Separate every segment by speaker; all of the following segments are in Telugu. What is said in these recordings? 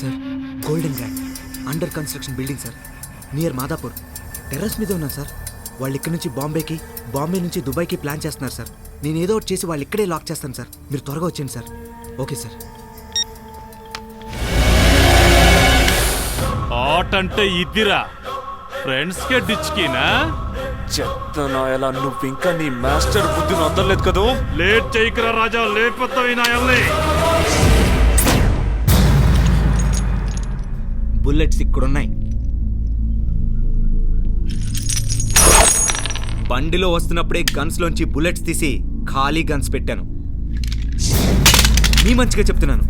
Speaker 1: Sir golden grand under construction building sir, near Madhapur. Terrace మీద ఉన్నాను సార్. వాళ్ళు ఇక్కడి నుంచి బాంబే నుంచి దుబాయ్కి ప్లాన్ చేస్తున్నారు సార్. నేను ఏదో ఒకటి చేసి వాళ్ళు ఇక్కడే లాక్ చేస్తాను సార్. మీరు త్వరగా వచ్చేయండి సార్. Okay sir.
Speaker 2: ఆట్ అంటే ఇద్దిరా ఫ్రెండ్స్ కే డిచ్కినా
Speaker 3: చెత్తనాయలా నువ్వు ఇంకా నీ మాస్టర్ బుద్ధిని వదలలేదు కదా.
Speaker 2: లేట్ చేయకరా రాజా, లేకపోతే నాయల్ని.
Speaker 1: బుల్లెట్స్ ఇక్కడున్నాయి. బండిలో వస్తున్నప్పుడే గన్స్ లోంచి బుల్లెట్స్ తీసి ఖాళీ గన్స్ పెట్టాను. మీ మంచిగా చెప్తున్నాను,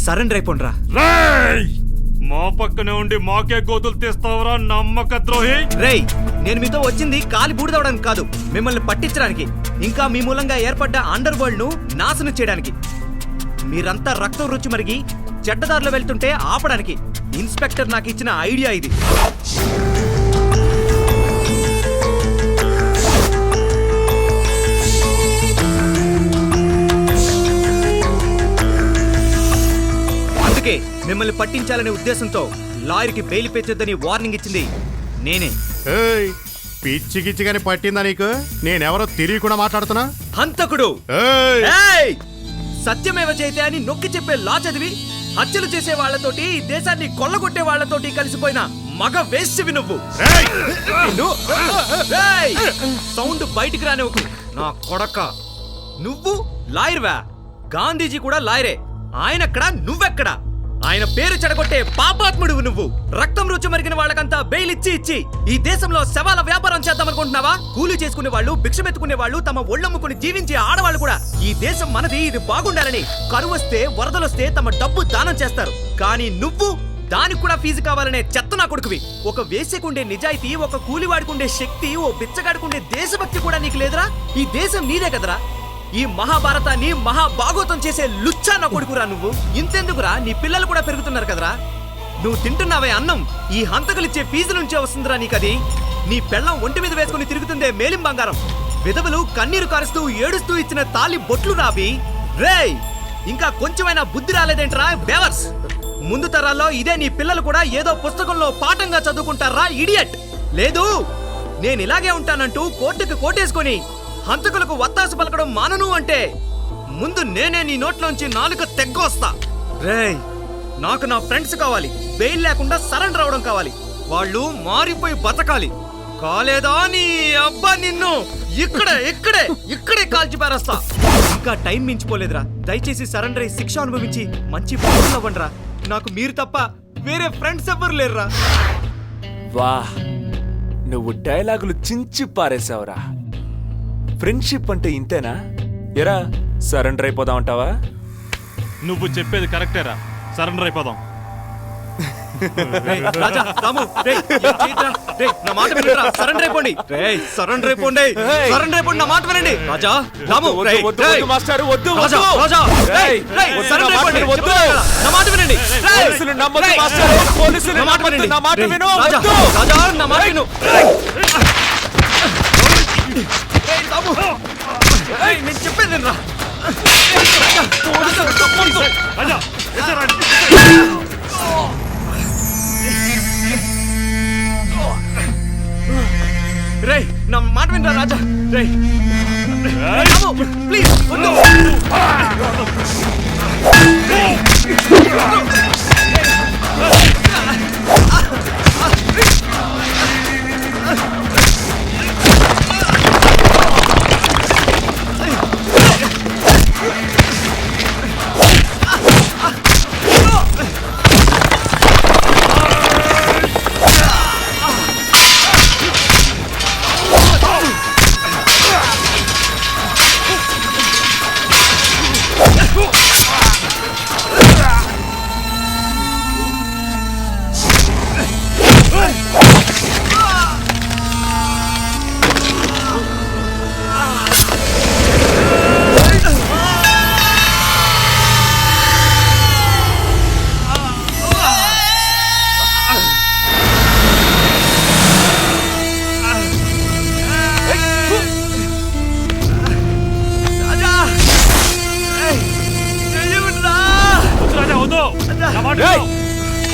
Speaker 1: సరెండర్ అయిపోండ్రా.
Speaker 2: మా పక్కనే ఉండి మాకే గోతులు తీస్తావరా నమ్మక ద్రోహి.
Speaker 1: రేయ్, నేను మీతో వచ్చింది కాలి బూడిదవడానికి కాదు, మిమ్మల్ని పట్టించడానికి, ఇంకా మీ మూలంగా ఏర్పడ్డ అండర్ వరల్డ్ ను నాశనం చేయడానికి. మీరంతా రక్తం రుచి మరిగి చెడ్డదారిలో వెళ్తుంటే ఆపడానికి ఇన్స్పెక్టర్ నాకు ఇచ్చిన ఐడియా ఇది. అందుకే మిమ్మల్ని పట్టించాలనే ఉద్దేశంతో లాయర్కి బెయిల్ పెంచొద్దని వార్నింగ్ ఇచ్చింది నేనే.
Speaker 4: పిచ్చి గిచ్చిగాని పట్టిందా నీకు? నేనెవరో తిరిగి కూడా మాట్లాడుతున్నా.
Speaker 1: హంతకుడు, సత్యమేవ జయతే అని నొక్కి చెప్పే లా చదివి హత్యలు చేసే వాళ్లతోటి, దేశాన్ని కొల్లగొట్టే వాళ్లతోటి కలిసిపోయిన మగ వేస్టివి నువ్వు. సౌండ్ బయటికి రానివ్వకు నా కొడక. నువ్వు లాయర్వా? గాంధీజీ కూడా లాయరే. ఆయనెక్కడా, నువ్వెక్కడా? ఆయన పేరు చెడగొట్టే పాపాత్ముడు నువ్వు. రక్తం రుచి మరిగిన వాళ్ళకంతా బెయిల్ ఇచ్చి ఈ దేశంలో శవాల వ్యాపారం చేద్దామనుకుంటున్నావా? కూలీ చేసుకునే వాళ్ళు, భిక్షమెత్తుకునే వాళ్ళు, తమ ఒళ్ళమ్ముకుని జీవించే ఆడవాళ్ళు కూడా ఈ దేశం మనది, ఇది బాగుండాలని కరువొస్తే, వరదలొస్తే తమ డబ్బు దానం చేస్తారు. కానీ నువ్వు దానికి కూడా ఫీజు కావాలనే చెత్త నా కొడుకువి. ఒక వేసేకుండే నిజాయితీ, ఒక కూలివాడుకుండే శక్తి, ఓ బిచ్చగాడుకుండే దేశభక్తి కూడా నీకు లేదురా? ఈ దేశం నీదే కదరా? ఈ మహాభారతాన్ని మహాభాగవతం చేసే లుచ్చా నా కొడుకురా నువ్వు. ఇంతెందుకురా, నీ పిల్లలు కూడా పెరుగుతున్నారు కదరా? నువ్వు తింటున్నావే అన్నం ఈ హంతకులిచ్చే ఫీజు నుంచే వస్తుందిరా నీకది. నీ పెళ్ళం ఒంటి మీద వేసుకుని తిరుగుతుందే మేలిం బంగారం. విధవలు కన్నీరు కారుస్తూ ఏడుస్తూ ఇచ్చిన తాలి బొట్లు రావి. రేయ్, ఇంకా కొంచెమైనా బుద్ధి రాలేదేంట్రా బేవర్స్? ముందు తరాల్లో ఇదే నీ పిల్లలు కూడా ఏదో పుస్తకంలో పాఠంగా చదువుకుంటారా ఇడియట్? లేదు, నేను ఇలాగే ఉంటానంటూ కోర్టుకు కోటేసుకొని హంతకులకు వత్తాసు పలకడం మానను అంటే ముందు నేనే నీ నోట్లోంచి నాలుక తెగ్గొస్తా. రేయ్, నాకు నా ఫ్రెండ్స్ కావాలి. బెయిల్ లేకుండా సరెండర్ అవడం కావాలి. వాళ్ళు మారిపోయి బతకాలి. కాలేదా నీ అబ్బా నిన్ను ఇక్కడే కాల్చి పారేస్తా. ఇంకా టైం మించిపోలేదురా. దయచేసి సరెండర్ అయి శిక్ష అనుభవించి మంచి పనులు అవ్వండిరా. నాకు మీరు తప్ప వేరే ఫ్రెండ్స్ ఎవ్వరు లేరురా.
Speaker 3: వాహ్, నువ్వు డైలాగులు చించి పారేసావురా. ఫ్రెండ్షిప్ అంటే ఇంతేనా? ఎరా, సరెండర్ అయిపోదాం అంటావా?
Speaker 2: నువ్వు చెప్పేది కరెక్టేరా, సరెండర్ అయిపోదాం.
Speaker 1: రాజా, రాము, నా మాట వినండిరా. సరెండర్ అయిపోండి. సరెండర్ అయిపోండి, సరెండర్ అయిపోండి. నా మాట వినండి. రాజా, రాము,
Speaker 3: మాస్టర్ వద్దు.
Speaker 1: రాజా, సరెండర్ అయిపోండి. నా మాట వినండి.
Speaker 3: పోలీసులు నమ్మొద్దు మాస్టర్, పోలీసులు నమ్మొద్దు. నా మాట విను.
Speaker 1: రాజా, నా మాట విను. నేను చెప్పేది రా. రే, నా మాట వినరా రాజా. రే ప్లీజ్ వద్దు.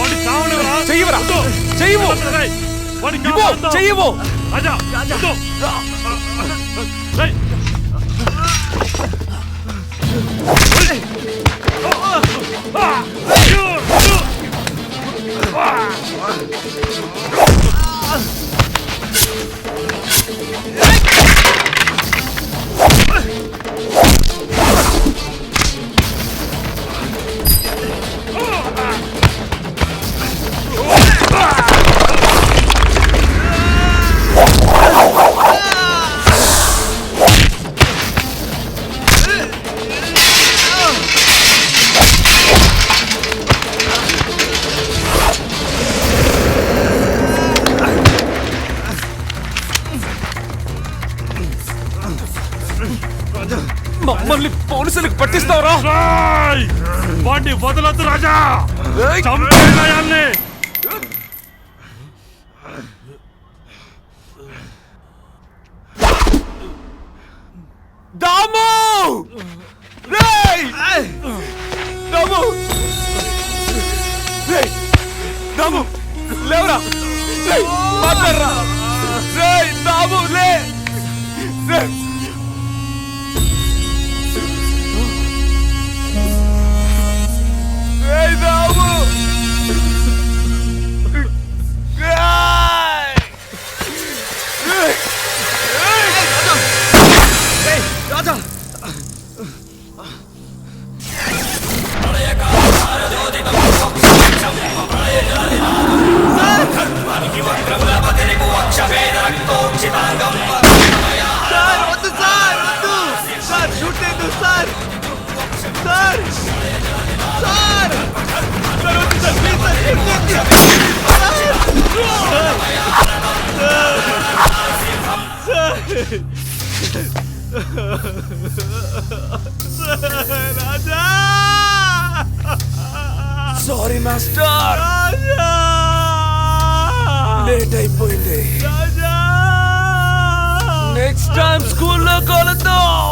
Speaker 2: వాడి చావనివ్వరా?
Speaker 3: చెయ్యవరా చెయ్యవు
Speaker 2: రేయ్, వాడికి
Speaker 3: ఇవ్వు
Speaker 2: కాపాడుతావు.
Speaker 3: చెయ్యవు
Speaker 2: రాజా, వద్దు. రేయ్.
Speaker 3: మమ్మల్ని పోలీసులకు పట్టిస్తావరా
Speaker 2: రాయ్! వాడిని వదలొద్దు రాజా,
Speaker 3: ఏయ్!
Speaker 2: చంపేయాల్ని.
Speaker 3: దాము రేయ్ దాము రేయ్ దాము లేవరా రేయ్ మాట్లాడరా రేయ్ దాము లే రేయ్ రేయ్ దాము రేయ్ రేయ్
Speaker 1: రాజా సార్ వద్దు సార్ వద్దు సార్ షూట్ లేదు సార్ సార్ సార్ సార్ వద్దు sir please sir Raja
Speaker 3: sorry master
Speaker 1: Raja
Speaker 3: late అయిపోయింది
Speaker 1: రాజా
Speaker 3: నెక్స్ట్ టైం స్కూల్లో కలుద్దాం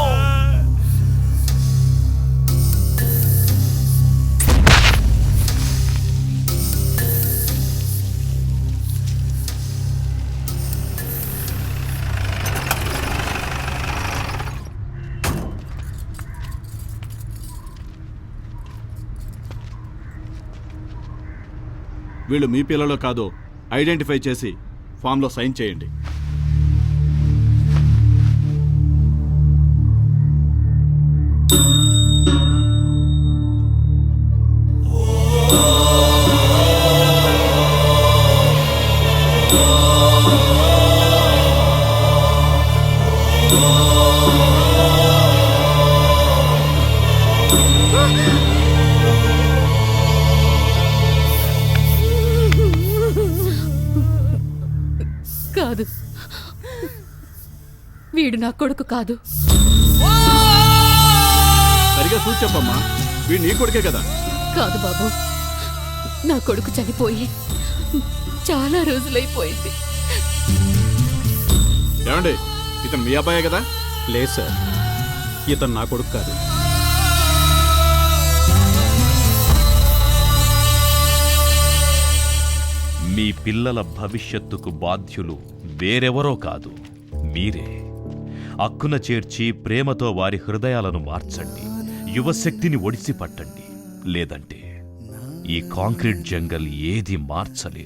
Speaker 5: వీళ్ళు మీ పిల్లలో కాదో ఐడెంటిఫై చేసి ఫామ్లో సైన్ చేయండి.
Speaker 6: కాదు, వీడు నా కొడుకు కాదు.
Speaker 5: సరిగా చూసి చెప్పమ్మా, వీడు నీ కొడుకే కదా.
Speaker 6: కాదు బాబు, నా కొడుకు చనిపోయి చాలా రోజులైపోయింది.
Speaker 5: ఏమండి, ఇతను మీ అబ్బాయే కదా?
Speaker 7: లేదు సార్, ఇతను నా కొడుకు కాదు.
Speaker 8: మీ పిల్లల భవిష్యత్తుకు బాధ్యులు వేరెవరో కాదు, మీరే. అక్కున చేర్చి ప్రేమతో వారి హృదయాలను మార్చండి, యువశక్తిని ఒడిసి పట్టండి. లేదంటే ఈ కాంక్రీట్ జంగల్ ఏది మార్చలేదు.